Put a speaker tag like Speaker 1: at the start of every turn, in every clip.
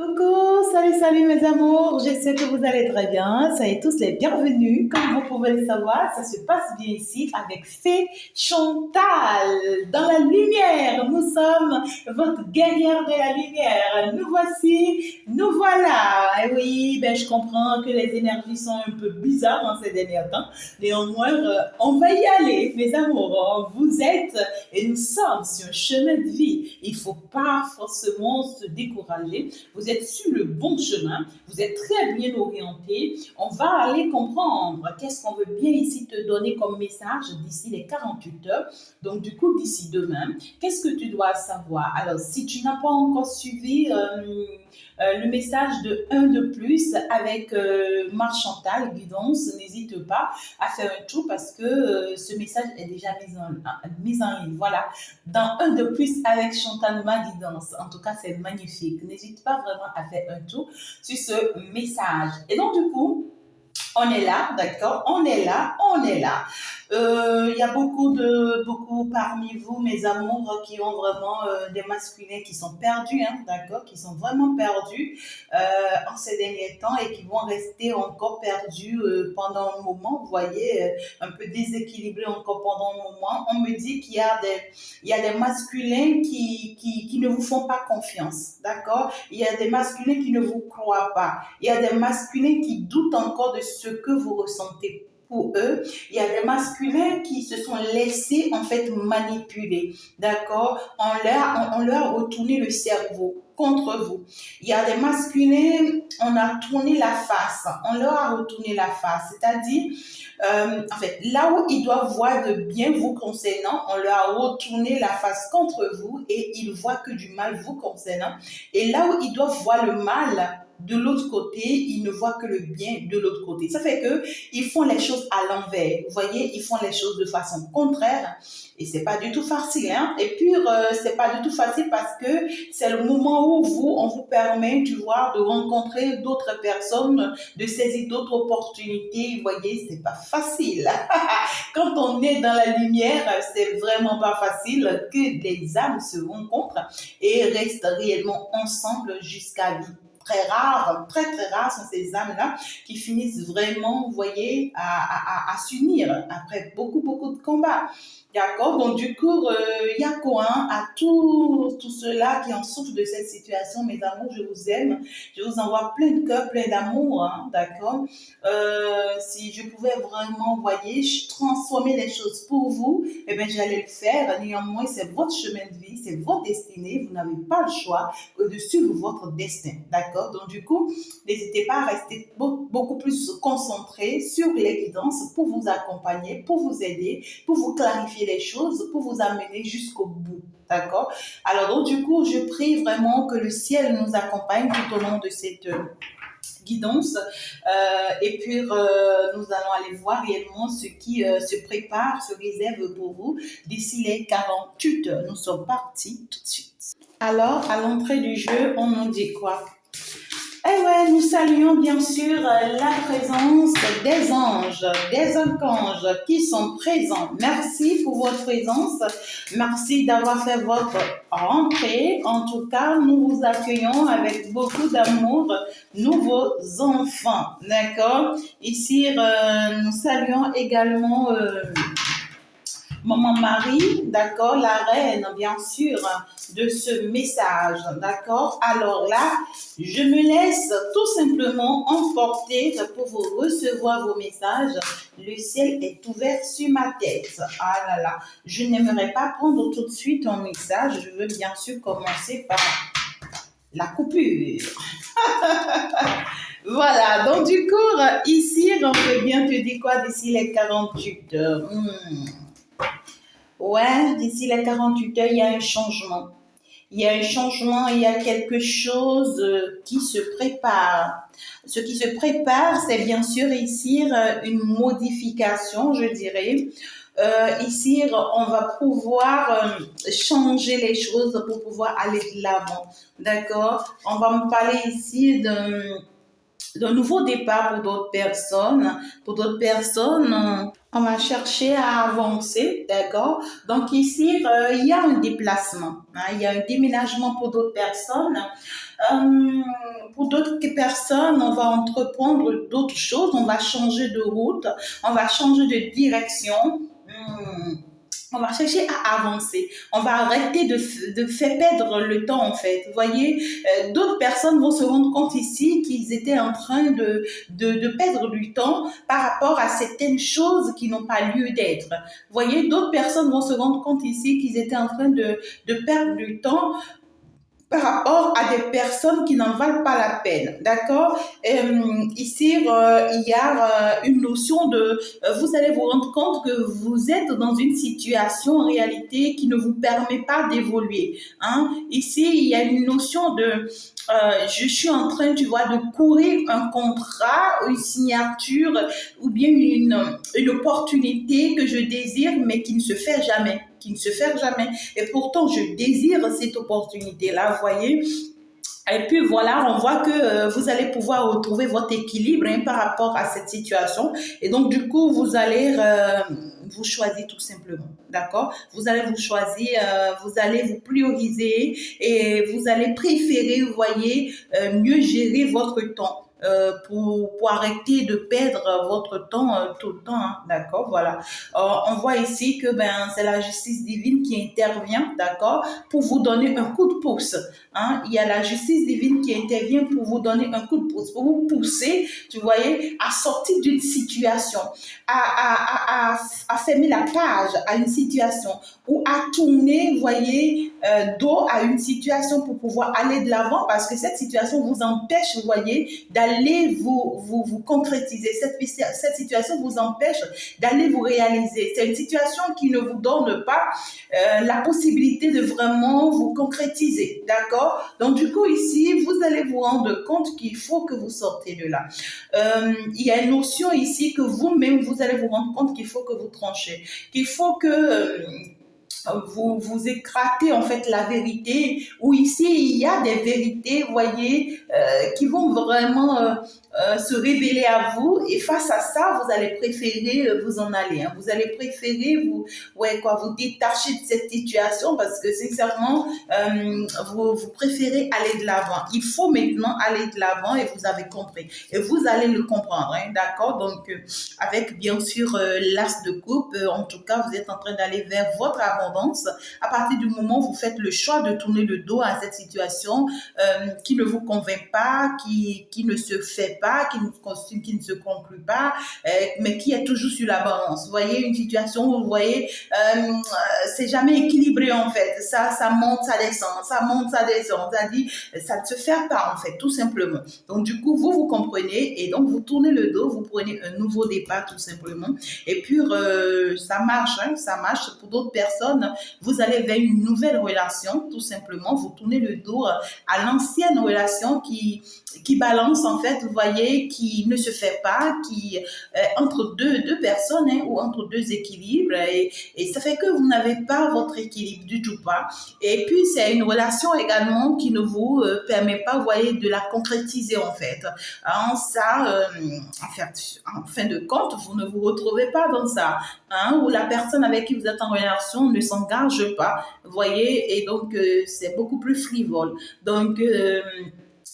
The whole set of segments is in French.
Speaker 1: Coucou, salut, salut mes amours, j'espère que vous allez très bien, soyez tous les bienvenus. Comme vous pouvez le savoir, ça se passe bien ici avec Fée Chantal. Dans la lumière, nous sommes votre guerrière de la lumière. Nous voici, nous voilà. Et oui, je comprends que les énergies sont un peu bizarres en ces derniers temps. Néanmoins, on va y aller, mes amours. Vous êtes et nous sommes sur un chemin de vie. Il ne faut pas forcément se décourager. Vous êtes sur le bon chemin, vous êtes très bien orienté. On va aller comprendre qu'est-ce qu'on veut bien ici te donner comme message d'ici les 48 heures. Donc, du coup, d'ici demain, qu'est-ce que tu dois savoir? Alors, si tu n'as pas encore suivi le message de 1 de plus avec Marc Chantal, guidance, n'hésite pas à faire un tour parce que ce message est déjà mis en ligne. Voilà, dans 1 de plus avec Chantal, ma guidance. En tout cas, c'est magnifique. N'hésite pas vraiment à faire un tour sur ce message. Et donc, du coup, on est là, d'accord? On est là, on est là. Il y a beaucoup parmi vous, mes amours, qui ont vraiment des masculins qui sont perdus, hein, d'accord? Qui sont vraiment perdus en ces derniers temps et qui vont rester encore perdus pendant un moment. Vous voyez, un peu déséquilibrés encore pendant un moment. On me dit il y a des masculins qui ne vous font pas confiance, d'accord? Il y a des masculins qui ne vous croient pas. Il y a des masculins qui doutent encore de ce que vous ressentez pour eux. Il y a des masculins qui se sont laissés en fait manipuler, d'accord? On leur a retourné le cerveau contre vous. Il y a des masculins, on a tourné la face, on leur a retourné la face, c'est-à-dire, en fait, là où ils doivent voir de bien vous concernant, on leur a retourné la face contre vous et ils voient que du mal vous concernant. Et là où ils doivent voir le mal, de l'autre côté, ils ne voient que le bien de l'autre côté. Ça fait que ils font les choses à l'envers. Vous voyez, ils font les choses de façon contraire et c'est pas du tout facile. Hein? Et puis, c'est pas du tout facile parce que c'est le moment où on vous permet, tu vois, de rencontrer d'autres personnes, de saisir d'autres opportunités. Vous voyez, c'est pas facile. Quand on est dans la lumière, c'est vraiment pas facile que les âmes se rencontrent et restent réellement ensemble jusqu'à vie. Très rares, très très rares sont ces âmes-là qui finissent vraiment, vous voyez, à s'unir après beaucoup de combats. D'accord? Donc, du coup, il y a quoi hein, à tout ceux-là qui en souffrent de cette situation, mes amours, je vous aime. Je vous envoie plein de cœur, plein d'amour, hein, d'accord? Si je pouvais vraiment, vous voyez, transformer les choses pour vous, eh bien, j'allais le faire. Néanmoins, c'est votre chemin de vie, c'est votre destinée. Vous n'avez pas le choix de suivre votre destin. D'accord? Donc, du coup, n'hésitez pas à rester beaucoup plus concentré sur les guidances pour vous accompagner, pour vous aider, pour vous clarifier les choses, pour vous amener jusqu'au bout. D'accord? Alors, donc, du coup, je prie vraiment que le ciel nous accompagne tout au long de cette guidance et puis nous allons aller voir réellement ce qui se prépare, se réserve pour vous d'ici les 48 heures. Nous sommes partis tout de suite. Alors, à l'entrée du jeu, on nous dit quoi? Eh ouais, nous saluons bien sûr la présence des archanges qui sont présents. Merci pour votre présence. Merci d'avoir fait votre entrée. En tout cas, nous vous accueillons avec beaucoup d'amour, nouveaux enfants. D'accord? Ici, nous saluons également Maman Marie, d'accord, la reine, bien sûr, de ce message, d'accord. Alors là, je me laisse tout simplement emporter pour vous recevoir vos messages. Le ciel est ouvert sur ma tête. Ah là là, je n'aimerais pas prendre tout de suite un message. Je veux bien sûr commencer par la coupure. Voilà, donc du coup, ici, on peut bien te dire quoi d'ici les 48 heures. Ouais, d'ici les 48 heures, il y a un changement. Il y a un changement, il y a quelque chose qui se prépare. Ce qui se prépare, c'est bien sûr ici une modification, je dirais. Ici, on va pouvoir changer les choses pour pouvoir aller de l'avant. D'accord? On va me parler ici d'un nouveau départ pour d'autres personnes. Pour d'autres personnes, on va chercher à avancer, d'accord? Donc ici, il y a un déplacement, hein, il y a un déménagement pour d'autres personnes. Pour d'autres personnes, on va entreprendre d'autres choses, on va changer de route, on va changer de direction. On va chercher à avancer. On va arrêter de faire perdre le temps, en fait. Vous voyez, d'autres personnes vont se rendre compte ici qu'ils étaient en train de perdre du temps par rapport à certaines choses qui n'ont pas lieu d'être. Vous voyez, d'autres personnes vont se rendre compte ici qu'ils étaient en train de perdre du temps par rapport à des personnes qui n'en valent pas la peine, d'accord? Ici, il y a une notion de, vous allez vous rendre compte que vous êtes dans une situation en réalité qui ne vous permet pas d'évoluer, hein? Ici, il y a une notion de, je suis en train, tu vois, de courir un contrat, une signature ou bien une opportunité que je désire mais qui ne se fait jamais, qui ne se fait jamais. Et pourtant, je désire cette opportunité-là, vous voyez. Et puis voilà, on voit que vous allez pouvoir retrouver votre équilibre, hein, par rapport à cette situation. Et donc, du coup, vous allez vous choisir tout simplement. D'accord? Vous allez vous choisir, vous allez vous prioriser et vous allez préférer, vous voyez, mieux gérer votre temps. Pour arrêter de perdre votre temps tout le temps, hein, d'accord, voilà. On voit ici que c'est la justice divine qui intervient, d'accord, pour vous donner un coup de pouce, hein. Il y a la justice divine qui intervient pour vous donner un coup de pouce, pour vous pousser, tu voyez, à sortir d'une situation, à fermer la page à une situation ou à tourner, vous voyez, dos à une situation pour pouvoir aller de l'avant parce que cette situation vous empêche, vous voyez, d'aller vous concrétiser. Cette situation vous empêche d'aller vous réaliser. C'est une situation qui ne vous donne pas la possibilité de vraiment vous concrétiser. D'accord? Donc, du coup, ici, vous allez vous rendre compte qu'il faut que vous sortez de là. Il y a une notion ici que vous-même, vous allez vous rendre compte qu'il faut que vous tranchez, qu'il faut que vous écratez en fait la vérité, où ici il y a des vérités, vous voyez, qui vont vraiment se révéler à vous, et face à ça, vous allez préférer vous en aller, hein. Vous allez préférer vous détacher de cette situation parce que sincèrement, vous préférez aller de l'avant. Il faut maintenant aller de l'avant et vous avez compris. Et vous allez le comprendre, hein, d'accord? Donc, avec bien sûr l'as de coupe, en tout cas, vous êtes en train d'aller vers votre abondance. À partir du moment où vous faites le choix de tourner le dos à cette situation qui ne vous convainc pas, qui ne se fait pas, qui ne se conclut pas, mais qui est toujours sur la balance. Vous voyez, une situation où vous voyez, c'est jamais équilibré en fait. Ça monte, ça descend, ça monte, ça descend. C'est-à-dire, ça ne se fait pas en fait, tout simplement. Donc du coup, vous comprenez et donc vous tournez le dos, vous prenez un nouveau départ tout simplement. Et puis, ça marche, hein, ça marche. Pour d'autres personnes, vous allez vers une nouvelle relation, tout simplement. Vous tournez le dos à l'ancienne relation qui balance, en fait, vous voyez, qui ne se fait pas, qui entre deux personnes, hein, ou entre deux équilibres. Et ça fait que vous n'avez pas votre équilibre du tout pas. Et puis, c'est une relation également qui ne vous permet pas, vous voyez, de la concrétiser, en fait. En fin de compte, vous ne vous retrouvez pas dans ça, hein, où la personne avec qui vous êtes en relation ne s'engage pas, vous voyez, et donc c'est beaucoup plus frivole. Donc,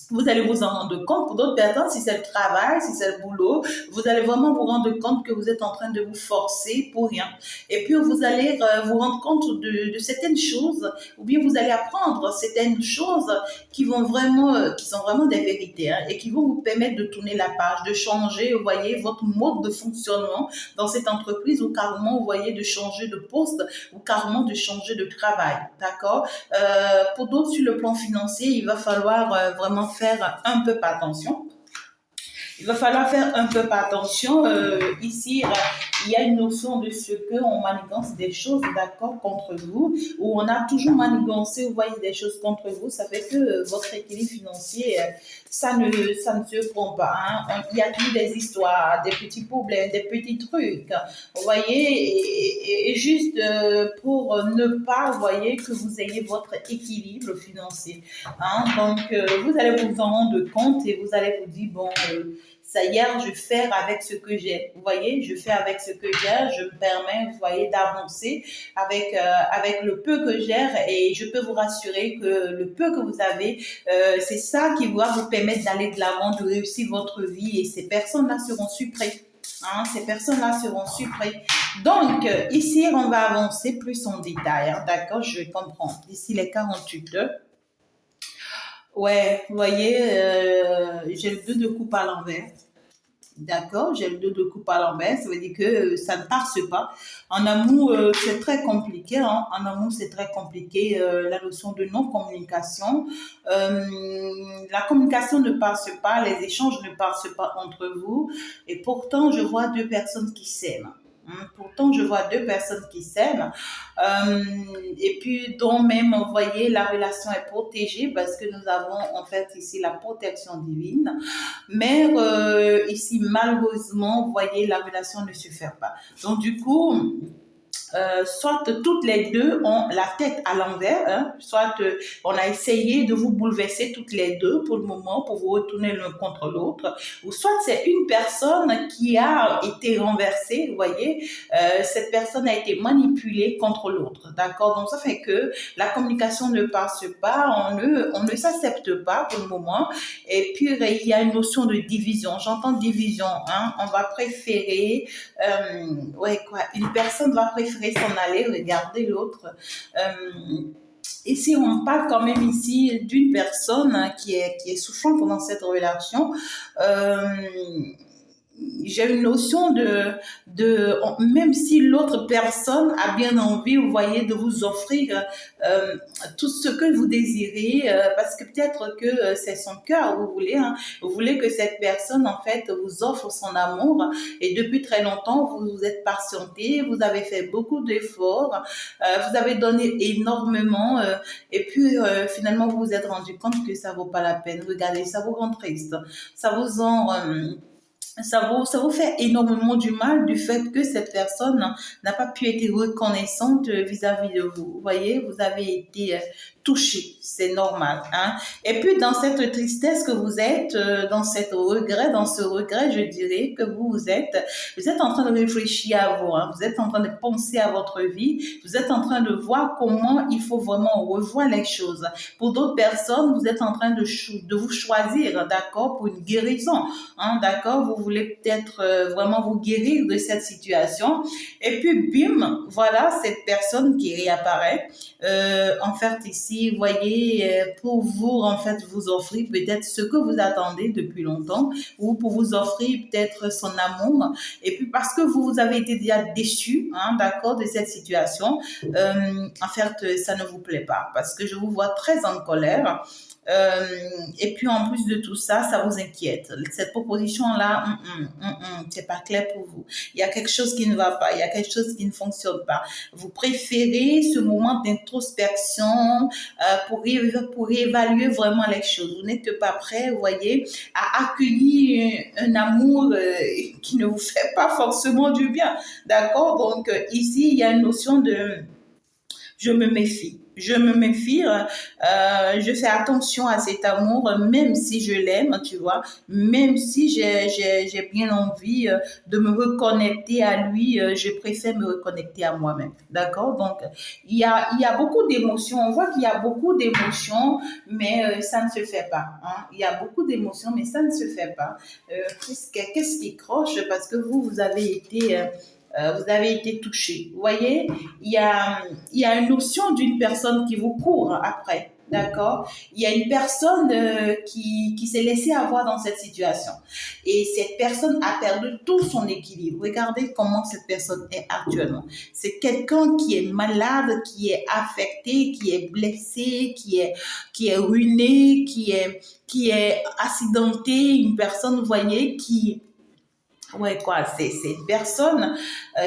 Speaker 1: vous allez vous en rendre compte. Pour d'autres personnes, si c'est le travail, si c'est le boulot, vous allez vraiment vous rendre compte que vous êtes en train de vous forcer pour rien. Et puis, vous allez vous rendre compte de certaines choses, ou bien vous allez apprendre certaines choses qui sont vraiment des vérités, hein, et qui vont vous permettre de tourner la page, de changer, vous voyez, votre mode de fonctionnement dans cette entreprise, ou carrément, vous voyez, de changer de poste, ou carrément de changer de travail. D'accord? Pour d'autres, sur le plan financier, il va falloir vraiment faire un peu attention. Il va falloir faire un peu attention. Ici, il y a une notion de ce qu'on manigance des choses, d'accord, contre vous, ou on a toujours manigancé, vous voyez, des choses contre vous, ça fait que votre équilibre financier, ça ne se prend pas. Hein. Il y a toujours des histoires, des petits problèmes, des petits trucs, vous voyez, et juste pour ne pas, vous voyez, que vous ayez votre équilibre financier. Hein. Donc, vous allez vous en rendre compte et vous allez vous dire, bon, ça y est, je fais avec ce que j'ai. Vous voyez, je fais avec ce que j'ai, je me permets, vous voyez, d'avancer avec le peu que j'ai et je peux vous rassurer que le peu que vous avez, c'est ça qui va vous permettre d'aller de l'avant, de réussir votre vie et ces personnes-là seront surprises. Hein, ces personnes-là seront surprises. Donc, ici, on va avancer plus en détail. Hein, d'accord, je comprends. D'ici les 48 heures. Ouais, vous voyez, j'ai le 2 de coupe à l'envers. D'accord, j'ai le 2 de coupe à l'envers, ça veut dire que ça ne passe pas. En amour, c'est très compliqué. Hein. En amour, c'est très compliqué. La notion de non-communication. La communication ne passe pas, les échanges ne passent pas entre vous. Et pourtant, je vois deux personnes qui s'aiment. Pourtant, je vois deux personnes qui s'aiment. Et puis, dont même, vous voyez, la relation est protégée parce que nous avons en fait ici la protection divine. Mais ici, malheureusement, vous voyez, la relation ne se fait pas. Donc, du coup, soit toutes les deux ont la tête à l'envers, hein, soit on a essayé de vous bouleverser toutes les deux pour le moment, pour vous retourner l'un contre l'autre, ou soit c'est une personne qui a été renversée, vous voyez, cette personne a été manipulée contre l'autre, d'accord? Donc ça fait que la communication ne passe pas, on ne s'accepte pas pour le moment, et puis il y a une notion de division, j'entends division, hein, on va préférer, ouais quoi, une personne va préférer s'en aller, regarder l'autre. Ici, on parle quand même ici d'une personne qui est souffrante dans cette relation. Euh, j'ai une notion même si l'autre personne a bien envie, vous voyez, de vous offrir tout ce que vous désirez, parce que peut-être que c'est son cœur, vous voulez, hein, vous voulez que cette personne, en fait, vous offre son amour, et depuis très longtemps, vous vous êtes patienté, vous avez fait beaucoup d'efforts, vous avez donné énormément, et puis finalement, vous vous êtes rendu compte que ça vaut pas la peine. Regardez, ça vous rend triste, ça vous en... ça vous fait énormément du mal du fait que cette personne n'a pas pu être reconnaissante vis-à-vis de vous. Vous voyez, vous avez été touché, c'est normal. Hein? Et puis dans cette tristesse que vous êtes, dans ce regret, je dirais que vous êtes en train de réfléchir à vous, hein? Vous êtes en train de penser à votre vie, vous êtes en train de voir comment il faut vraiment revoir les choses. Pour d'autres personnes, vous êtes en train de vous choisir, d'accord, pour une guérison. Hein, d'accord, vous voulez peut-être vraiment vous guérir de cette situation. Et puis, bim, voilà cette personne qui réapparaît. En fait, ici, vous voyez, pour vous, en fait, vous offrir peut-être ce que vous attendez depuis longtemps ou pour vous offrir peut-être son amour. Et puis, parce que vous avez été déjà déçu, hein, d'accord, de cette situation, en fait, ça ne vous plaît pas parce que je vous vois très en colère. Et puis en plus de tout ça, ça vous inquiète. Cette proposition-là, c'est pas clair pour vous. Il y a quelque chose qui ne va pas, il y a quelque chose qui ne fonctionne pas. Vous préférez ce moment d'introspection pour évaluer vraiment les choses. Vous n'êtes pas prêt, vous voyez, à accueillir un amour qui ne vous fait pas forcément du bien. D'accord? Donc ici, il y a une notion de je me méfie. Je me méfie, je fais attention à cet amour, même si je l'aime, tu vois, même si j'ai bien envie de me reconnecter à lui, je préfère me reconnecter à moi-même, d'accord? Donc, il y a beaucoup d'émotions, on voit qu'il y a beaucoup d'émotions, mais ça ne se fait pas. Hein? Il y a beaucoup d'émotions, mais ça ne se fait pas. Qu'est-ce qui croche? Parce que vous avez été touché. Vous voyez, il y a une notion d'une personne qui vous court après. D'accord? Il y a une personne qui s'est laissée avoir dans cette situation. Et cette personne a perdu tout son équilibre. Regardez comment cette personne est actuellement. C'est quelqu'un qui est malade, qui est affecté, qui est blessé, qui est ruiné, qui est accidenté. Une personne, vous voyez, qui Ouais, quoi, c'est une personne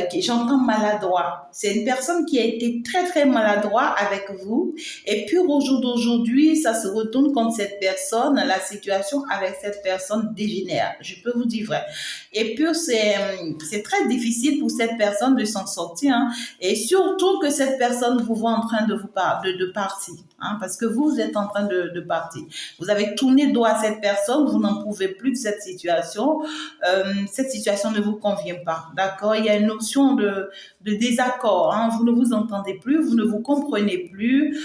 Speaker 1: qui, j'entends maladroit. C'est une personne qui a été très, très maladroit avec vous. Et puis, au jour d'aujourd'hui, ça se retourne contre cette personne. La situation avec cette personne dégénère. Je peux vous dire vrai. Et puis, c'est très difficile pour cette personne de s'en sortir, hein. Et surtout que cette personne vous voit en train de de partir, hein, parce que vous êtes en train de partir. Vous avez tourné le dos à cette personne, vous n'en pouvez plus de cette situation ne vous convient pas, d'accord? Il y a une notion de désaccord, hein? Vous ne vous entendez plus, vous ne vous comprenez plus.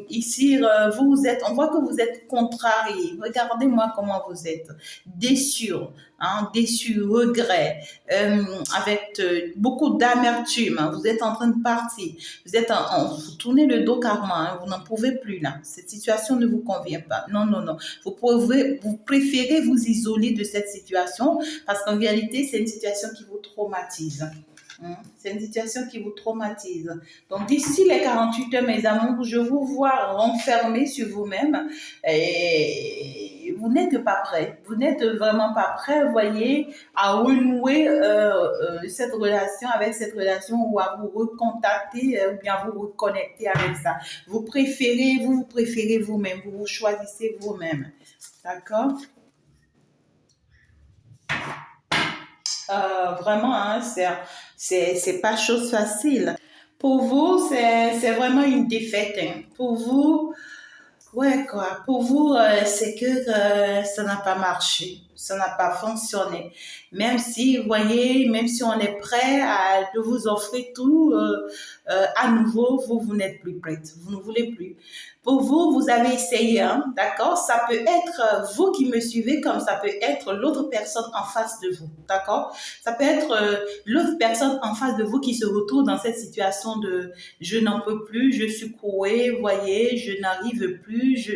Speaker 1: Ici, on voit que vous êtes contrarié. Regardez-moi comment vous êtes, déçu, hein? Déçu, regret, avec beaucoup d'amertume, hein? Vous êtes en train de partir, vous tournez le dos carrément, hein? Vous n'en pouvez plus là. Cette situation ne vous convient pas. Non, non, non. Vous préférez vous isoler de cette situation parce qu'en réalité, c'est une situation qui vous traumatise. C'est une situation qui vous traumatise. Donc, d'ici les 48 heures, mes amours, je vous vois renfermés sur vous-même et vous n'êtes pas prêts. Vous n'êtes vraiment pas prêts, vous voyez, à renouer cette relation avec cette relation ou à vous recontacter ou bien vous reconnecter avec ça. Vous préférez vous-même, vous vous choisissez vous-même. D'accord? Vraiment, hein, c'est pas chose facile. Pour vous, c'est vraiment une défaite, hein. Pour vous, ouais, quoi. Pour vous, c'est que ça n'a pas marché, ça n'a pas fonctionné. Même si, vous voyez, même si on est prêt à de vous offrir tout à nouveau, vous n'êtes plus prête, vous ne voulez plus. Pour vous, vous avez essayé, hein, d'accord? Ça peut être vous qui me suivez, comme ça peut être l'autre personne en face de vous, d'accord? Ça peut être l'autre personne en face de vous qui se retrouve dans cette situation de je n'en peux plus, je suis couée, vous voyez, je n'arrive plus,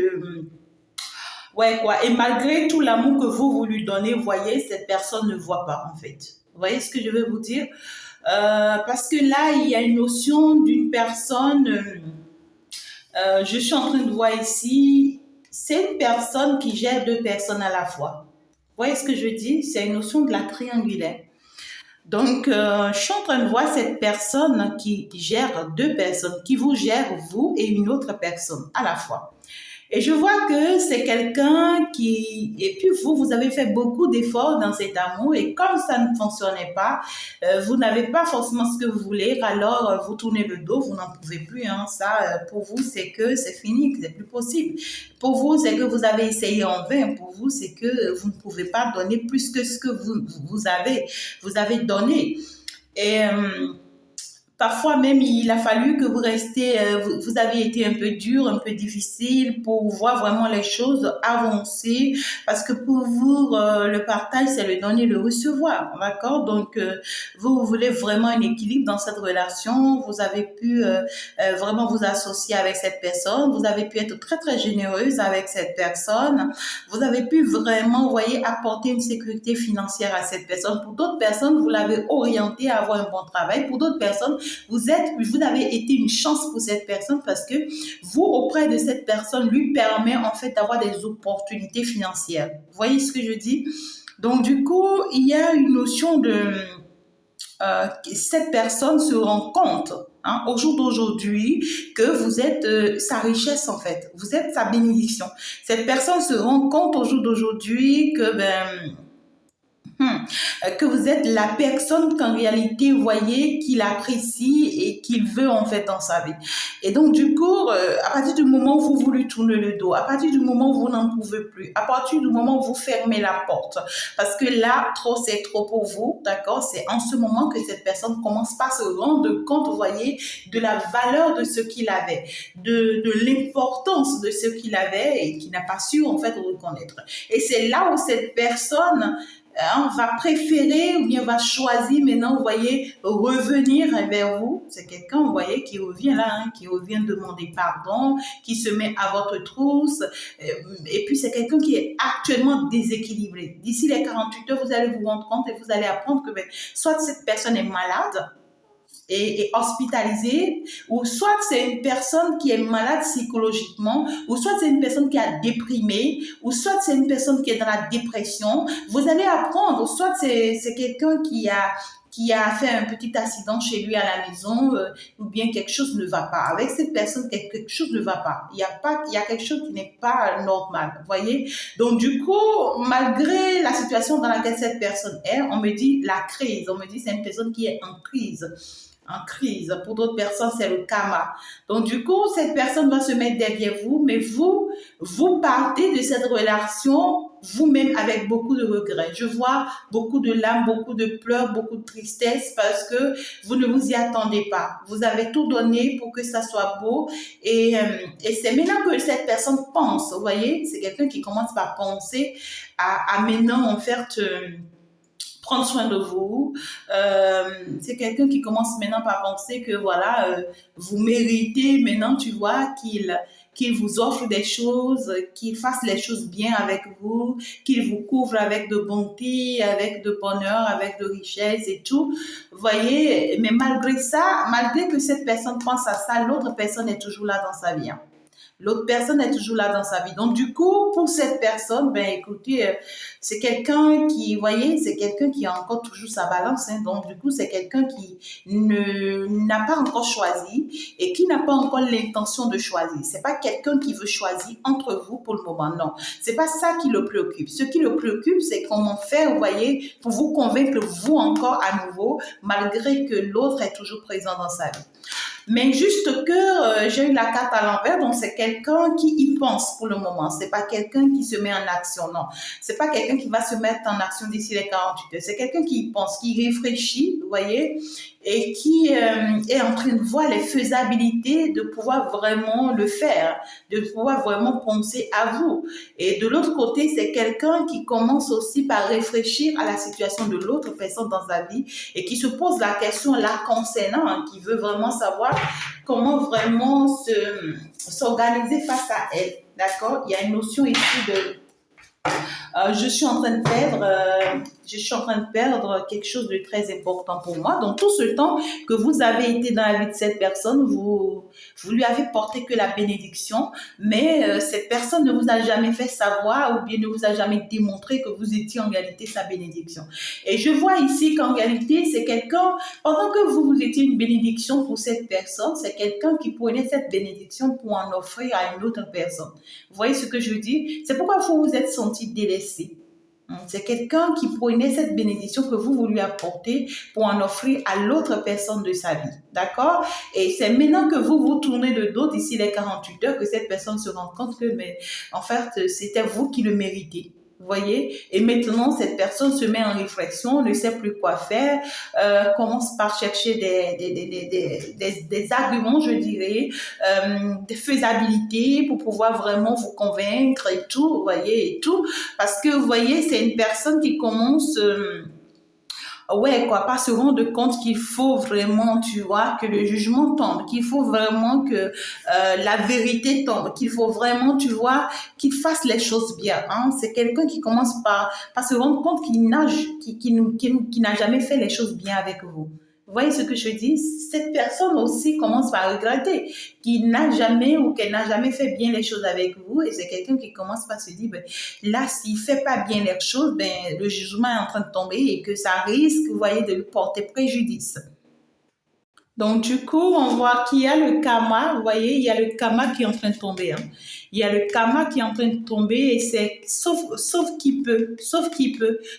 Speaker 1: ouais, quoi. Et malgré tout l'amour que vous lui donnez, vous voyez, cette personne ne voit pas, en fait. Vous voyez ce que je veux vous dire? Parce que là, il y a une notion d'une personne, je suis en train de voir ici, c'est une personne qui gère deux personnes à la fois. Vous voyez ce que je dis? C'est une notion de la triangulaire. Donc, je suis en train de voir cette personne qui gère deux personnes, qui vous gère, vous et une autre personne à la fois. Et je vois que c'est quelqu'un qui... Et puis vous avez fait beaucoup d'efforts dans cet amour et comme ça ne fonctionnait pas, vous n'avez pas forcément ce que vous voulez, alors vous tournez le dos, vous n'en pouvez plus, hein. Ça, pour vous, c'est que c'est fini, que c'est plus possible. Pour vous, c'est que vous avez essayé en vain. Pour vous, c'est que vous ne pouvez pas donner plus que ce que vous avez donné. Et... parfois même, il a fallu que vous restiez, vous avez été un peu dur, un peu difficile pour voir vraiment les choses avancer. Parce que pour vous, le partage, c'est le donner, le recevoir. D'accord? Donc, vous voulez vraiment un équilibre dans cette relation. Vous avez pu vraiment vous associer avec cette personne. Vous avez pu être très, très généreuse avec cette personne. Vous avez pu vraiment, vous voyez, apporter une sécurité financière à cette personne. Pour d'autres personnes, vous l'avez orienté à avoir un bon travail. Pour d'autres personnes, vous avez été une chance pour cette personne parce que vous, auprès de cette personne, lui permet en fait d'avoir des opportunités financières. Vous voyez ce que je dis? Donc, du coup, il y a une notion de... cette personne se rend compte, hein, au jour d'aujourd'hui, que vous êtes sa richesse en fait. Vous êtes sa bénédiction. Cette personne se rend compte au jour d'aujourd'hui que que vous êtes la personne qu'en réalité, vous voyez, qu'il apprécie et qu'il veut en fait dans sa vie. Et donc, du coup, à partir du moment où vous lui tournez le dos, à partir du moment où vous n'en pouvez plus, à partir du moment où vous fermez la porte, parce que là, trop, c'est trop pour vous, d'accord? C'est en ce moment que cette personne commence par se rendre compte, vous voyez, de la valeur de ce qu'il avait, de l'importance de ce qu'il avait et qu'il n'a pas su en fait reconnaître. Et c'est là où cette personne va préférer ou bien va choisir maintenant, vous voyez, revenir vers vous. C'est quelqu'un, vous voyez, qui revient là, hein, qui revient demander pardon, qui se met à votre trousse. Et puis, c'est quelqu'un qui est actuellement déséquilibré. D'ici les 48 heures, vous allez vous rendre compte et vous allez apprendre que soit cette personne est malade, et hospitalisé, ou soit c'est une personne qui est malade psychologiquement, ou soit c'est une personne qui a déprimé, ou soit c'est une personne qui est dans la dépression. Vous allez apprendre, soit c'est quelqu'un qui a fait un petit accident chez lui à la maison, ou bien quelque chose ne va pas. Avec cette personne, quelque chose ne va pas. Il y a quelque chose qui n'est pas normal, vous voyez. Donc, du coup, malgré la situation dans laquelle cette personne est, on me dit la crise. On me dit c'est une personne qui est en crise. En crise. Pour d'autres personnes, c'est le karma. Donc, du coup, cette personne va se mettre derrière vous, mais vous partez de cette relation vous-même avec beaucoup de regrets. Je vois beaucoup de larmes, beaucoup de pleurs, beaucoup de tristesse parce que vous ne vous y attendez pas. Vous avez tout donné pour que ça soit beau et c'est maintenant que cette personne pense, vous voyez, c'est quelqu'un qui commence par penser à maintenant en fait prendre soin de vous. C'est quelqu'un qui commence maintenant par penser que voilà, vous méritez maintenant, tu vois, qu'il vous offre des choses, qu'il fasse les choses bien avec vous, qu'il vous couvre avec de bonté, avec de bonheur, avec de richesse et tout. Vous voyez, mais malgré ça, malgré que cette personne pense à ça, l'autre personne est toujours là dans sa vie. Hein. L'autre personne est toujours là dans sa vie. Donc, du coup, pour cette personne, ben, écoutez, c'est quelqu'un qui, vous voyez, c'est quelqu'un qui a encore toujours sa balance. Hein. Donc, du coup, c'est quelqu'un qui n'a pas encore choisi et qui n'a pas encore l'intention de choisir. C'est pas quelqu'un qui veut choisir entre vous pour le moment. Non. C'est pas ça qui le préoccupe. Ce qui le préoccupe, c'est comment faire, vous voyez, pour vous convaincre vous encore à nouveau, malgré que l'autre est toujours présent dans sa vie. Mais juste que j'ai eu la carte à l'envers, donc c'est quelqu'un qui y pense pour le moment. C'est pas quelqu'un qui se met en action, non. C'est pas quelqu'un qui va se mettre en action d'ici les 48 heures. C'est quelqu'un qui y pense, qui réfléchit, vous voyez, et qui est en train de voir les faisabilités de pouvoir vraiment le faire, de pouvoir vraiment penser à vous. Et de l'autre côté, c'est quelqu'un qui commence aussi par réfléchir à la situation de l'autre personne dans sa vie et qui se pose la question là concernant, hein, qui veut vraiment savoir comment vraiment s'organiser face à elle. D'accord? Il y a une notion ici de je suis en train de perdre quelque chose de très important pour moi. Donc, tout ce temps que vous avez été dans la vie de cette personne, vous lui avez porté que la bénédiction, mais cette personne ne vous a jamais fait savoir ou bien ne vous a jamais démontré que vous étiez en réalité sa bénédiction. Et je vois ici qu'en réalité, c'est quelqu'un, pendant que vous étiez une bénédiction pour cette personne, c'est quelqu'un qui prenait cette bénédiction pour en offrir à une autre personne. Vous voyez ce que je dis? C'est pourquoi vous vous êtes senti délaissé. C'est quelqu'un qui prenait cette bénédiction que vous lui apportez pour en offrir à l'autre personne de sa vie. D'accord? Et c'est maintenant que vous vous tournez le dos d'ici les 48 heures que cette personne se rend compte que, mais, en fait, c'était vous qui le méritez. Vous voyez? Et maintenant, cette personne se met en réflexion, ne sait plus quoi faire, commence par chercher des arguments, je dirais, des faisabilités pour pouvoir vraiment vous convaincre et tout, vous voyez, et tout. Parce que, vous voyez, c'est une personne qui commence... ouais, quoi, pas se rendre compte qu'il faut vraiment, tu vois, que le jugement tombe, qu'il faut vraiment que la vérité tombe, qu'il faut vraiment, tu vois, qu'il fasse les choses bien. Hein. C'est quelqu'un qui commence par se rendre compte qu'il n'a jamais fait les choses bien avec vous. Vous voyez ce que je dis? Cette personne aussi commence par regretter qu'il n'a jamais ou qu'elle n'a jamais fait bien les choses avec vous. Et c'est quelqu'un qui commence par se dire, ben, là, s'il fait pas bien les choses, ben, le jugement est en train de tomber et que ça risque, vous voyez, de lui porter préjudice. Donc, du coup, on voit qu'il y a le karma, vous voyez, il y a le karma qui est en train de tomber. Hein. Il y a le karma qui est en train de tomber et c'est sauf qui peut.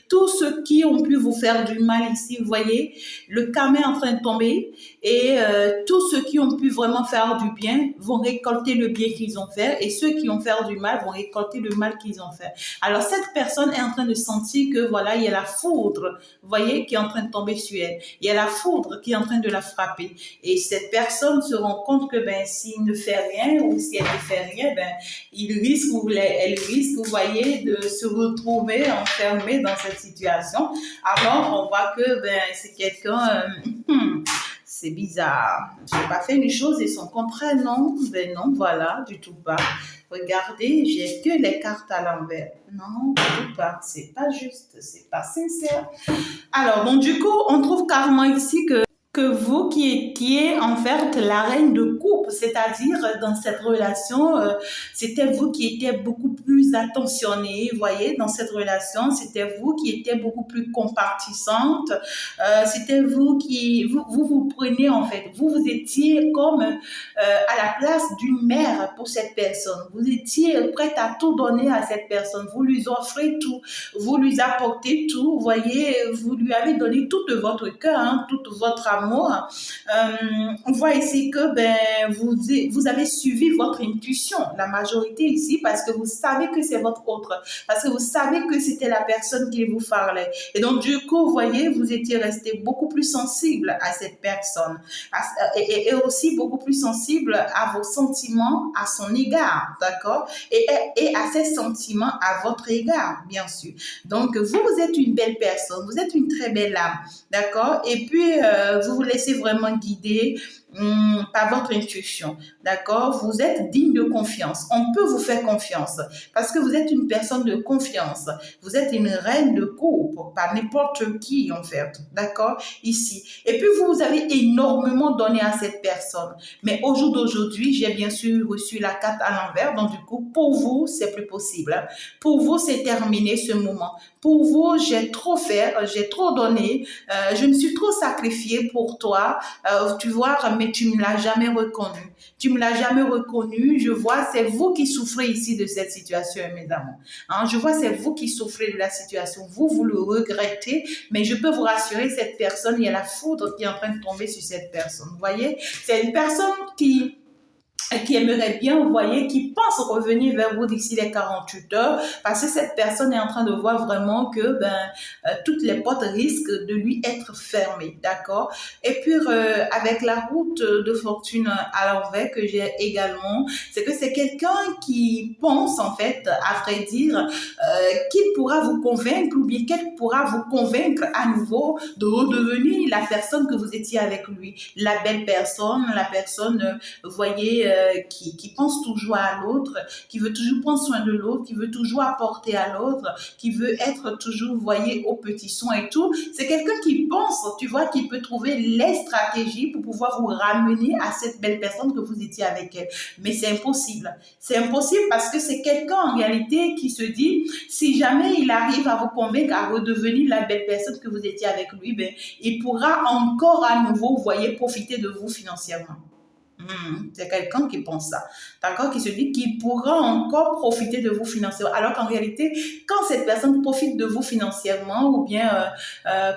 Speaker 1: Tous ceux qui ont pu vous faire du mal ici, vous voyez, le karma est en train de tomber et tous ceux qui ont pu vraiment faire du bien vont récolter le bien qu'ils ont fait et ceux qui ont fait du mal vont récolter le mal qu'ils ont fait. Alors, cette personne est en train de sentir que, voilà, il y a la foudre, vous voyez, qui est en train de tomber sur elle. Il y a la foudre qui est en train de la frapper. Et cette personne se rend compte que ben, s'il ne fait rien ou si elle ne fait rien, ben, elle risque, vous voyez, de se retrouver enfermée dans cette situation. Alors, on voit que ben, c'est quelqu'un... c'est bizarre. Je n'ai pas fait une chose et son contraire, non. Ben non, voilà, du tout pas. Regardez, j'ai que les cartes à l'envers. Non, du tout pas. C'est pas juste, c'est pas sincère. Alors, donc du coup, on trouve carrément ici que que vous qui étiez en fait la reine de coupe, c'est-à-dire dans cette relation, c'était vous qui étiez beaucoup plus attentionnée, vous voyez, dans cette relation, c'était vous qui étiez beaucoup plus compartissante, c'était vous qui, vous prenez en fait, vous étiez comme à la place d'une mère pour cette personne, vous étiez prête à tout donner à cette personne, vous lui offrez tout, vous lui apportez tout, vous voyez, vous lui avez donné tout votre cœur, hein, tout votre amour. On voit ici que vous avez suivi votre intuition, la majorité ici, parce que vous savez que c'est votre autre, parce que vous savez que c'était la personne qui vous parlait. Et donc, du coup, vous voyez, vous étiez resté beaucoup plus sensible à cette personne et aussi beaucoup plus sensible à vos sentiments à son égard, d'accord? Et à ses sentiments à votre égard, bien sûr. Donc, vous êtes une belle personne, vous êtes une très belle âme, d'accord? Et puis, vous vous laissez vraiment guider par votre intuition, d'accord? Vous êtes digne de confiance. On peut vous faire confiance parce que vous êtes une personne de confiance. Vous êtes une reine de coupe, pas n'importe qui en fait, d'accord? Ici. Et puis vous avez énormément donné à cette personne. Mais au jour d'aujourd'hui, j'ai bien sûr reçu la carte à l'envers. Donc du coup, pour vous, c'est plus possible, hein. Pour vous, c'est terminé ce moment. Pour vous, j'ai trop fait, j'ai trop donné, je me suis trop sacrifiée pour toi, tu vois, mais tu me l'as jamais reconnu. Tu me l'as jamais reconnu. Je vois, c'est vous qui souffrez ici de cette situation, mes amours. Hein, je vois, c'est vous qui souffrez de la situation. Vous le regrettez, mais je peux vous rassurer, cette personne, il y a la foudre qui est en train de tomber sur cette personne. Vous voyez, c'est une personne qui aimerait bien, vous voyez, qui pense revenir vers vous d'ici les 48 heures, parce que cette personne est en train de voir vraiment que toutes les portes risquent de lui être fermées, d'accord? Et puis, avec la route de fortune à l'envers que j'ai également, c'est que c'est quelqu'un qui pense, en fait, à vrai dire, qu'il pourra vous convaincre ou bien qu'elle pourra vous convaincre à nouveau de redevenir la personne que vous étiez avec lui, la belle personne, la personne, vous voyez, qui pense toujours à l'autre, qui veut toujours prendre soin de l'autre, qui veut toujours apporter à l'autre, qui veut être toujours, vous voyez, aux petits soins et tout. C'est quelqu'un qui pense, tu vois, qui peut trouver les stratégies pour pouvoir vous ramener à cette belle personne que vous étiez avec elle. Mais c'est impossible. C'est impossible parce que c'est quelqu'un en réalité qui se dit, si jamais il arrive à vous convaincre à redevenir la belle personne que vous étiez avec lui, ben, il pourra encore à nouveau, vous voyez, profiter de vous financièrement. C'est quelqu'un qui pense ça, d'accord, qui se dit qu'il pourra encore profiter de vous financièrement, alors qu'en réalité, quand cette personne profite de vous financièrement, ou bien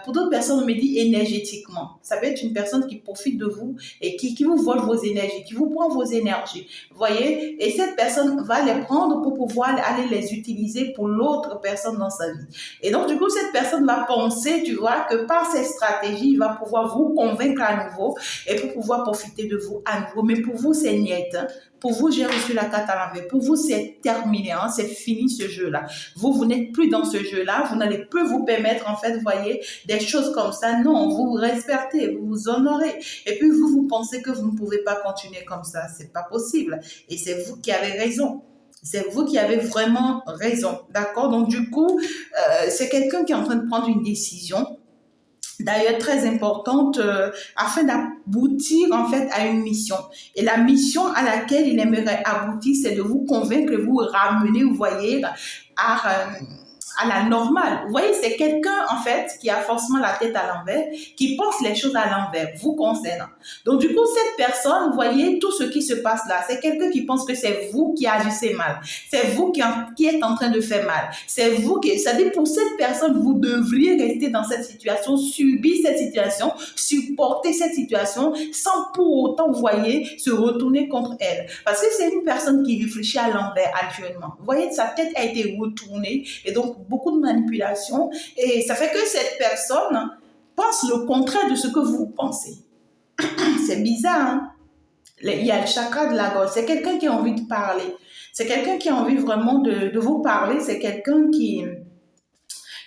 Speaker 1: pour d'autres personnes, on me dit énergétiquement, ça peut être une personne qui profite de vous et qui vous vole vos énergies, qui vous prend vos énergies, vous voyez, et cette personne va les prendre pour pouvoir aller les utiliser pour l'autre personne dans sa vie. Et donc, du coup, cette personne va penser, tu vois, que par cette stratégie, il va pouvoir vous convaincre à nouveau et pour pouvoir profiter de vous à nouveau. Mais pour vous, c'est niet. Hein. Pour vous, j'ai reçu la carte à l'envers. Pour vous, c'est terminé. Hein. C'est fini ce jeu-là. Vous n'êtes plus dans ce jeu-là. Vous n'allez plus vous permettre, en fait, vous voyez, des choses comme ça. Non, vous vous respectez, vous vous honorez. Et puis, vous pensez que vous ne pouvez pas continuer comme ça. C'est pas possible. Et c'est vous qui avez raison. C'est vous qui avez vraiment raison. D'accord? Donc, du coup, c'est quelqu'un qui est en train de prendre une décision. D'ailleurs très importante afin d'aboutir en fait à une mission. Et la mission à laquelle il aimerait aboutir, c'est de vous convaincre, de vous ramener, vous voyez, à la normale. Vous voyez, c'est quelqu'un, en fait, qui a forcément la tête à l'envers, qui pense les choses à l'envers, vous concernant. Donc, du coup, cette personne, vous voyez, tout ce qui se passe là, c'est quelqu'un qui pense que c'est vous qui agissez mal. C'est vous qui êtes en train de faire mal. C'est vous qui... C'est-à-dire, pour cette personne, vous devriez rester dans cette situation, subir cette situation, supporter cette situation, sans pour autant, vous voyez, se retourner contre elle. Parce que c'est une personne qui réfléchit à l'envers actuellement. Vous voyez, sa tête a été retournée, et donc, beaucoup de manipulation et ça fait que cette personne pense le contraire de ce que vous pensez. C'est bizarre, hein? Il y a le chakra de la gorge. C'est quelqu'un qui a envie de parler. C'est quelqu'un qui a envie vraiment de vous parler. C'est quelqu'un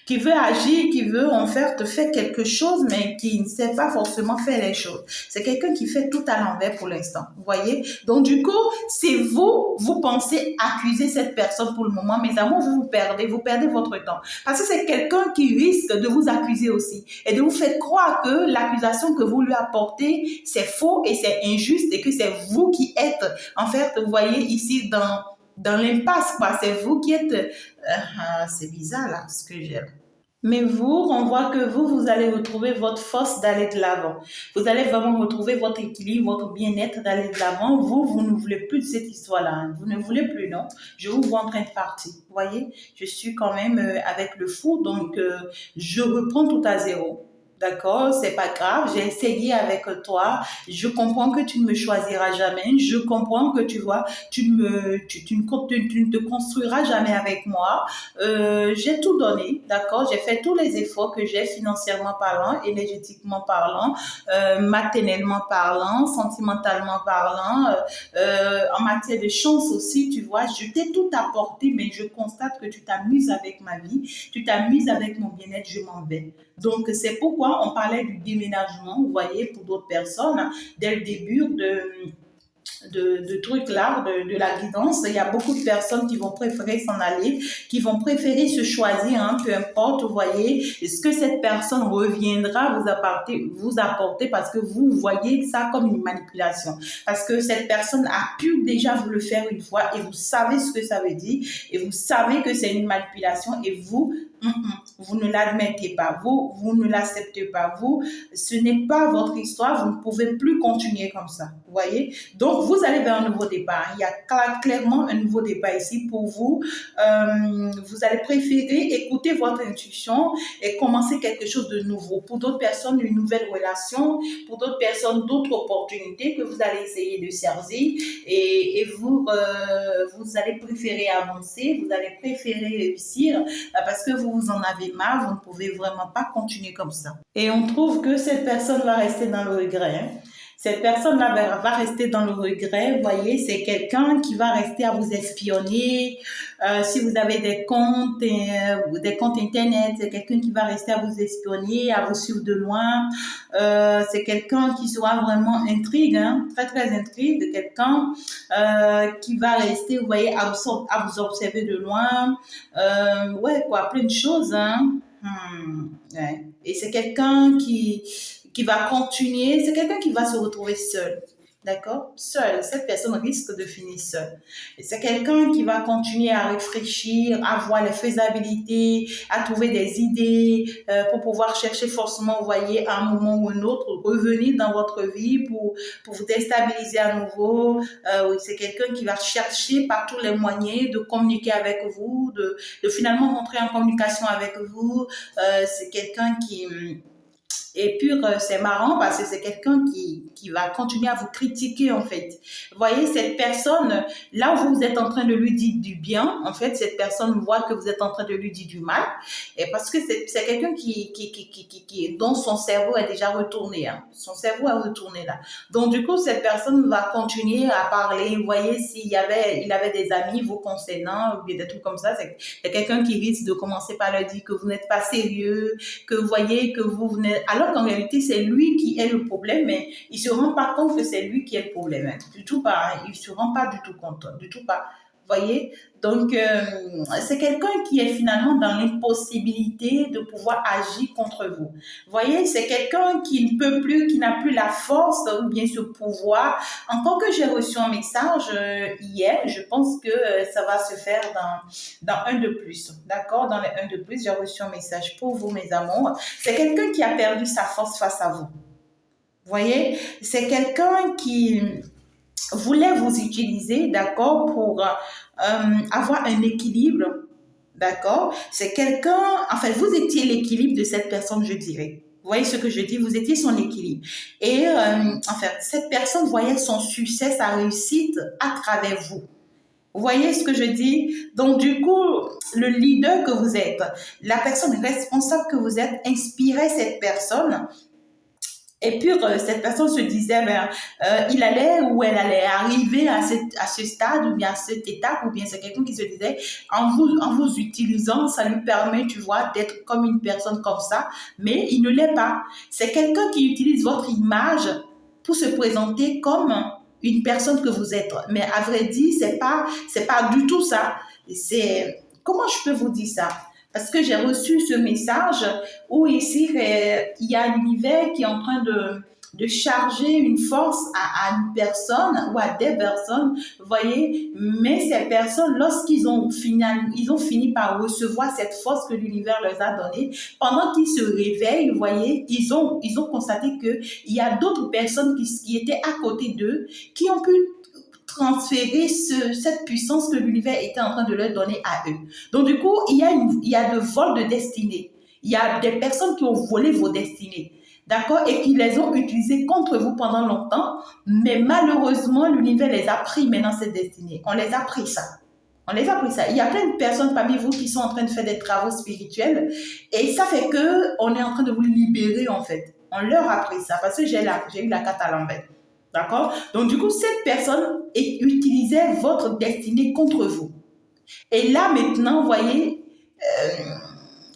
Speaker 1: qui veut agir, qui veut en faire te faire quelque chose, mais qui ne sait pas forcément faire les choses. C'est quelqu'un qui fait tout à l'envers pour l'instant, vous voyez. Donc du coup, c'est vous pensez accuser cette personne pour le moment, mes amours, vous perdez votre temps. Parce que c'est quelqu'un qui risque de vous accuser aussi et de vous faire croire que l'accusation que vous lui apportez, c'est faux et c'est injuste et que c'est vous qui êtes, en fait, vous voyez ici dans l'impasse, quoi. C'est vous qui êtes... c'est bizarre, là, ce que j'ai. Mais vous, on voit que vous allez retrouver votre force d'aller de l'avant. Vous allez vraiment retrouver votre équilibre, votre bien-être d'aller de l'avant. Vous ne voulez plus de cette histoire-là. Hein. Vous ne voulez plus, non? Je vous vois en train de partir. Vous voyez, je suis quand même avec le fou, donc je reprends tout à zéro. D'accord, c'est pas grave, j'ai essayé avec toi, je comprends que tu ne me choisiras jamais, je comprends que tu vois, tu ne te construiras jamais avec moi, j'ai tout donné, d'accord, j'ai fait tous les efforts que j'ai financièrement parlant, énergétiquement parlant, maternellement parlant, sentimentalement parlant, en matière de chance aussi, tu vois, je t'ai tout apporté, mais je constate que tu t'amuses avec ma vie, tu t'amuses avec mon bien-être, je m'en vais. Donc, c'est pourquoi on parlait du déménagement, vous voyez, pour d'autres personnes, hein, dès le début de trucs là, de la guidance, il y a beaucoup de personnes qui vont préférer s'en aller, qui vont préférer se choisir, hein, peu importe, vous voyez, est-ce que cette personne reviendra vous apporter parce que vous voyez ça comme une manipulation, parce que cette personne a pu déjà vous le faire une fois et vous savez ce que ça veut dire et vous savez que c'est une manipulation et vous ne l'admettez pas, vous ne l'acceptez pas, ce n'est pas votre histoire, vous ne pouvez plus continuer comme ça, vous voyez. Donc, vous allez vers un nouveau départ. Il y a clairement un nouveau départ ici pour vous. Vous allez préférer écouter votre intuition et commencer quelque chose de nouveau. Pour d'autres personnes, une nouvelle relation. Pour d'autres personnes, d'autres opportunités que vous allez essayer de saisir. Et vous allez préférer avancer, vous allez préférer réussir parce que vous en avez marre, vous ne pouvez vraiment pas continuer comme ça. Et on trouve que cette personne va rester dans le regret. Hein. Cette personne-là va rester dans le regret. Vous voyez, c'est quelqu'un qui va rester à vous espionner. Si vous avez des comptes internet, c'est quelqu'un qui va rester à vous espionner, à vous suivre de loin. C'est quelqu'un qui sera vraiment intrigue, hein, très très intrigue. Quelqu'un qui va rester, vous voyez, à vous observer de loin. Ouais, quoi, plein de choses, hein. Ouais. Et c'est quelqu'un qui va continuer, c'est quelqu'un qui va se retrouver seul. D'accord? Seul. Cette personne risque de finir seule. Et c'est quelqu'un qui va continuer à réfléchir, à voir les faisabilités, à trouver des idées pour pouvoir chercher forcément, vous voyez, à un moment ou un autre, revenir dans votre vie pour vous déstabiliser à nouveau. C'est quelqu'un qui va chercher par tous les moyens de communiquer avec vous, de finalement rentrer en communication avec vous. C'est quelqu'un qui... Et puis, c'est marrant parce que c'est quelqu'un qui va continuer à vous critiquer, en fait. Vous voyez, cette personne, là où vous êtes en train de lui dire du bien, en fait, cette personne voit que vous êtes en train de lui dire du mal. Et parce que c'est quelqu'un dont son cerveau est déjà retourné. Hein. Son cerveau a retourné là. Donc, du coup, cette personne va continuer à parler. Vous voyez, il avait des amis vous concernant, ou bien des trucs comme ça, c'est quelqu'un qui risque de commencer par leur dire que vous n'êtes pas sérieux, que vous voyez que vous venez... Alors qu'en réalité, c'est lui qui est le problème, mais il ne se rend pas compte que c'est lui qui est le problème. Hein. Du tout pas. Hein. Il ne se rend pas du tout compte. Du tout pas. Vous voyez? Donc, c'est quelqu'un qui est finalement dans l'impossibilité de pouvoir agir contre vous. Vous voyez? C'est quelqu'un qui ne peut plus, qui n'a plus la force ou bien ce pouvoir. Encore que j'ai reçu un message hier, je pense que ça va se faire dans un de plus. D'accord? Dans les un de plus, j'ai reçu un message pour vous, mes amours. C'est quelqu'un qui a perdu sa force face à vous. Vous voyez? C'est quelqu'un qui voulait vous utiliser, d'accord, pour avoir un équilibre, d'accord. C'est quelqu'un, en fait, vous étiez l'équilibre de cette personne, je dirais. Vous voyez ce que je dis, vous étiez son équilibre. Et en fait, cette personne voyait son succès, sa réussite à travers vous. Vous voyez ce que je dis? Donc, du coup, le leader que vous êtes, la personne responsable que vous êtes, inspirait cette personne Et puis, cette personne se disait, il allait ou elle allait arriver à ce stade ou bien à cette étape, ou bien c'est quelqu'un qui se disait, en vous utilisant, ça lui permet, tu vois, d'être comme une personne comme ça, mais il ne l'est pas. C'est quelqu'un qui utilise votre image pour se présenter comme une personne que vous êtes. Mais à vrai dire, c'est pas du tout ça. Comment je peux vous dire ça? Parce que j'ai reçu ce message où ici, il y a l'univers qui est en train de charger une force à une personne ou à des personnes, vous voyez, mais ces personnes, ils ont fini par recevoir cette force que l'univers leur a donnée, pendant qu'ils se réveillent, vous voyez, ils ont constaté qu'il y a d'autres personnes qui étaient à côté d'eux, qui ont pu transférer cette puissance que l'univers était en train de leur donner à eux. Donc, du coup, il y a de vol de destinée. Il y a des personnes qui ont volé vos destinées. D'accord? Et qui les ont utilisées contre vous pendant longtemps. Mais malheureusement, l'univers les a pris maintenant, cette destinée. On les a pris ça. On les a pris ça. Il y a plein de personnes parmi vous qui sont en train de faire des travaux spirituels. Et ça fait que on est en train de vous libérer, en fait. On leur a pris ça parce que j'ai eu la carte à l'envers. D'accord? Donc, du coup, cette personne utilisait votre destinée contre vous. Et là, maintenant, vous voyez,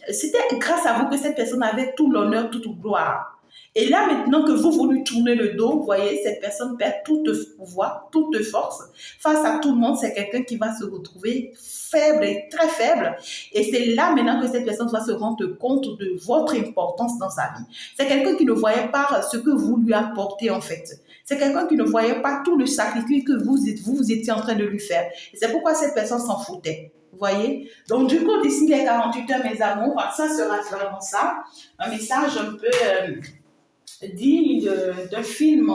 Speaker 1: c'était grâce à vous que cette personne avait tout l'honneur, toute gloire. Et là, maintenant que vous lui tournez le dos, vous voyez, cette personne perd toute pouvoir, toute force. Face à tout le monde, c'est quelqu'un qui va se retrouver faible et très faible. Et c'est là maintenant que cette personne va se rendre compte de votre importance dans sa vie. C'est quelqu'un qui ne voyait pas ce que vous lui apportez en fait. C'est quelqu'un qui ne voyait pas tout le sacrifice que vous étiez en train de lui faire. Et c'est pourquoi cette personne s'en foutait. Vous voyez? Donc, du coup, d'ici les 48 heures, mes amours, ça sera vraiment ça. Un message un peu digne de film.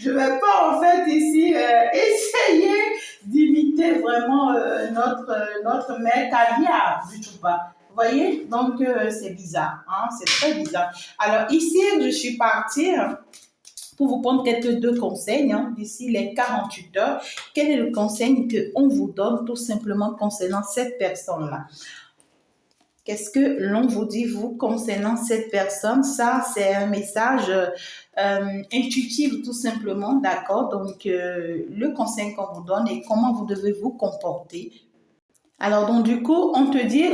Speaker 1: Je ne vais pas, en fait, ici essayer d'imiter vraiment notre mère caviar, du tout pas. Vous voyez? Donc, c'est bizarre. Hein? C'est très bizarre. Alors, ici, je suis partie pour vous prendre quelques deux conseils d'ici les 48 heures. Quel est le conseil qu'on vous donne tout simplement concernant cette personne-là? Qu'est-ce que l'on vous dit, vous, concernant cette personne? Ça, c'est un message intuitif, tout simplement, d'accord? Donc, le conseil qu'on vous donne et comment vous devez vous comporter. Alors, donc, du coup, on te dit,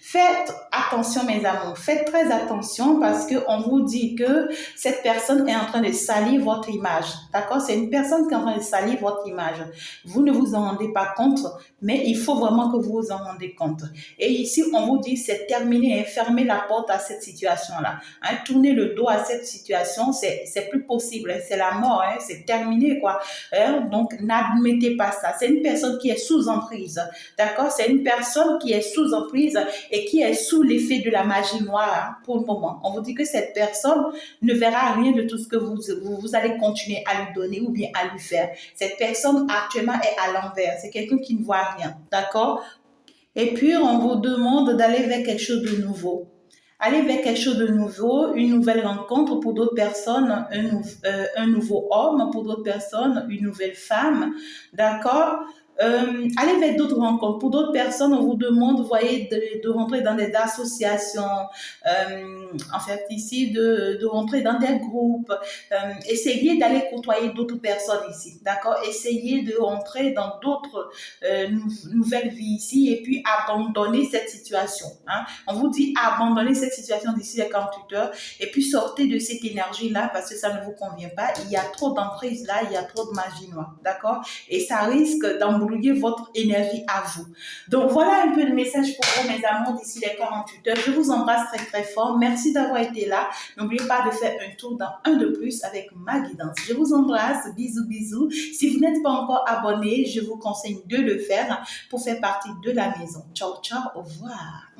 Speaker 1: faites attention, mes amours, faites très attention parce qu'on vous dit que cette personne est en train de salir votre image. D'accord? C'est une personne qui est en train de salir votre image. Vous ne vous en rendez pas compte, mais il faut vraiment que vous vous en rendez compte. Et ici, on vous dit, c'est terminé, fermez la porte à cette situation-là. Hein, tournez le dos à cette situation, c'est plus possible, hein, c'est la mort, hein, c'est terminé, quoi. Hein, donc, n'admettez pas ça. C'est une personne qui est sous emprise. D'accord? C'est une personne qui est sous emprise et qui est sous l'effet de la magie noire hein, pour le moment. On vous dit que cette personne ne verra rien de tout ce que vous allez continuer à lui donner ou bien à lui faire. Cette personne actuellement est à l'envers. C'est quelqu'un qui ne voit rien. D'accord? Et puis, on vous demande d'aller vers quelque chose de nouveau. Aller vers quelque chose de nouveau, une nouvelle rencontre pour d'autres personnes, un nouveau homme pour d'autres personnes, une nouvelle femme. D'accord? Allez vers d'autres rencontres. Pour d'autres personnes, on vous demande, vous voyez, de rentrer dans des associations, en fait, ici, de rentrer dans des groupes. Essayez d'aller côtoyer d'autres personnes ici, d'accord? Essayez de rentrer dans d'autres nouvelles vies ici et puis abandonner cette situation. Hein? On vous dit abandonner cette situation d'ici les 48 heures et puis sortez de cette énergie-là parce que ça ne vous convient pas. Il y a trop d'emprise là, il y a trop de magie noire, d'accord? Et ça risque d'embrouiller votre énergie à vous. Donc voilà un peu le message pour vous, mes amours, d'ici les 48 heures. Je vous embrasse très très fort. Merci d'avoir été là. N'oubliez pas de faire un tour dans un de plus avec ma guidance. Je vous embrasse. Bisous, bisous. Si vous n'êtes pas encore abonné, je vous conseille de le faire pour faire partie de la maison. Ciao, ciao. Au revoir.